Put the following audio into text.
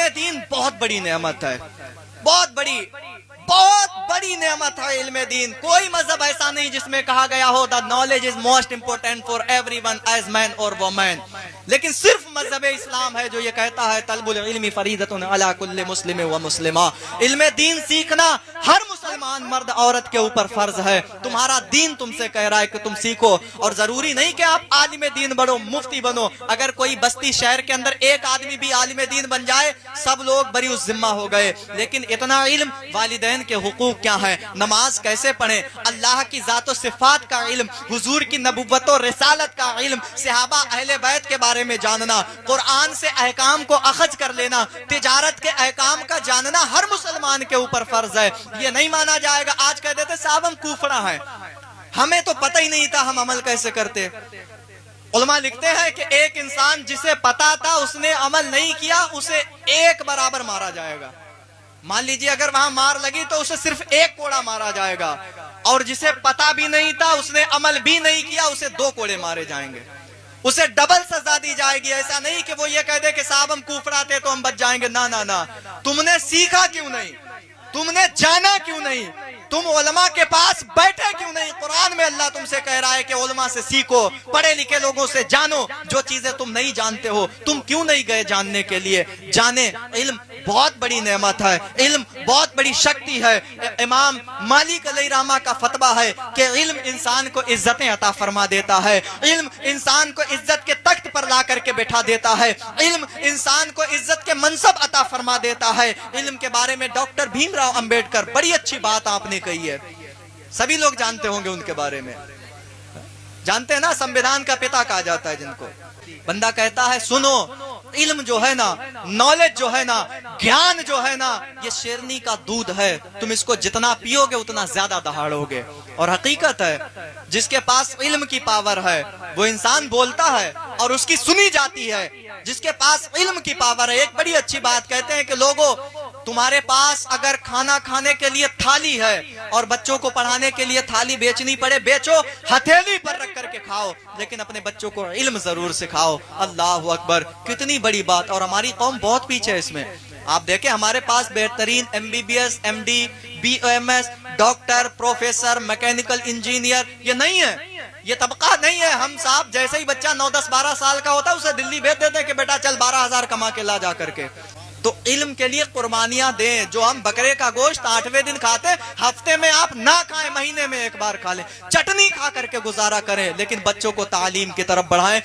علم دین بہت بڑی نعمت ہے، بہت بڑی نعمت ہے علم دین۔ کوئی مذہب ایسا نہیں جس میں کہا گیا ہو that knowledge is most important for everyone as man or woman، لیکن صرف مذہب اسلام ہے جو یہ کہتا ہے طلب العلم فریضۃ علی کل مسلم و مسلمہ، علم دین سیکھنا ہر مسلمان مرد عورت کے اوپر فرض ہے۔ تمہارا دین تم سے کہہ رہا ہے کہ تم سیکھو، اور ضروری نہیں کہ آپ عالم دین بنو، مفتی بنو۔ اگر کوئی بستی شہر کے اندر ایک آدمی بھی عالم دین بن جائے سب لوگ بری الذمہ ہو گئے، لیکن اتنا علم، والدین کے حقوق کیا ہیں، نماز کیسے پڑھیں، اللہ کی ذات و صفات کا علم، حضور کی نبوت و رسالت کا علم، صحابہ اہل بیت کے بارے میں جاننا، قرآن سے احکام کو اخذ کر لینا، تجارت کے احکام کا جاننا ہر مسلمان کے اوپر فرض ہے۔ یہ نہیں مانا جائے گا، آج کہہ دیتے صاحب ہم کوفڑا ہیں، ہمیں تو پتہ ہی نہیں تھا، ہم عمل کیسے کرتے۔ علماء لکھتے ہیں کہ ایک انسان جسے پتا تھا اس نے عمل نہیں کیا، اسے ایک برابر مارا جائے گا۔ مان لیجئے اگر وہاں مار لگی تو اسے صرف ایک کوڑا مارا جائے گا، اور جسے پتا بھی نہیں تھا اس نے عمل بھی نہیں کیا اسے 2 کوڑے مارے جائیں گے، اسے ڈبل سزا دی جائے گی۔ ایسا نہیں کہ وہ یہ کہہ دے کہ صاحب ہم کوفڑا تھے تو ہم بچ جائیں گے، نہ، تم نے سیکھا کیوں نہیں، تم نے جانا کیوں نہیں، تم علماء کے پاس بیٹھے کیوں نہیں۔ قرآن میں اللہ تم سے کہہ رہا ہے کہ علماء سے سیکھو، پڑھے لکھے لوگوں سے جانو، جو چیزیں تم نہیں جانتے ہو تم کیوں نہیں گئے جاننے کے لیے، جانے۔ علم بہت بڑی نعمت ہے، علم بہت بڑی شکتی ہے۔ امام مالک علیہ رحمہ کا فتویٰ ہے کہ علم انسان کو عزتیں عطا فرما دیتا ہے، علم انسان کو عزت کے تخت پر لا کر کے بٹھا دیتا ہے، علم انسان کو عزت کے منصب عطا فرما دیتا ہے۔ علم کے بارے میں ڈاکٹر بھیم راؤ امبیڈکر بڑی اچھی بات آپ نے کہی ہے، سبھی لوگ جانتے ہوں گے ان کے بارے میں، جانتے ہیں نا، سمویدھان کا پتا کہا جاتا ہے جن کو۔ بندہ کہتا ہے سنو، علم جو ہے نا، نالج جو ہے نا، گیان جو ہے نا، یہ شیرنی کا دودھ ہے، تم اس کو جتنا پیو گے اتنا زیادہ دہاڑو گے۔ اور حقیقت ہے جس کے پاس علم کی پاور ہے وہ انسان بولتا ہے اور اس کی سنی جاتی ہے، جس کے پاس علم کی پاور ہے۔ ایک بڑی اچھی بات کہتے ہیں کہ لوگوں، تمہارے پاس اگر کھانا کھانے کے لیے تھالی ہے اور بچوں کو پڑھانے کے لیے تھالی بیچنی پڑے، بیچو، ہتھیلی پر رکھ کر کے کھاؤ، لیکن اپنے بچوں کو علم ضرور سکھاؤ۔ اللہ اکبر، کتنی بڑی بات۔ اور ہماری قوم بہت پیچھے ہے اس میں۔ آپ دیکھیں ہمارے پاس بہترین MBBS MD BAMS doctor professor mechanical engineer یہ نہیں ہے، یہ طبقہ نہیں ہے۔ ہم صاحب جیسے ہی بچہ 9 10 12 سال کا ہوتا ہے اسے دلی بھیج دیتے ہیں کہ بیٹا چل 12,000 کما کے لا جا کر کے۔ تو علم کے لیے قربانیاں دیں۔ جو ہم بکرے کا گوشت 8ویں دن کھاتے، ہفتے میں آپ نہ کھائیں، مہینے میں ایک بار کھا لیں، چٹنی کھا کر کے گزارا کریں، لیکن بچوں کو تعلیم کی طرف بڑھائیں۔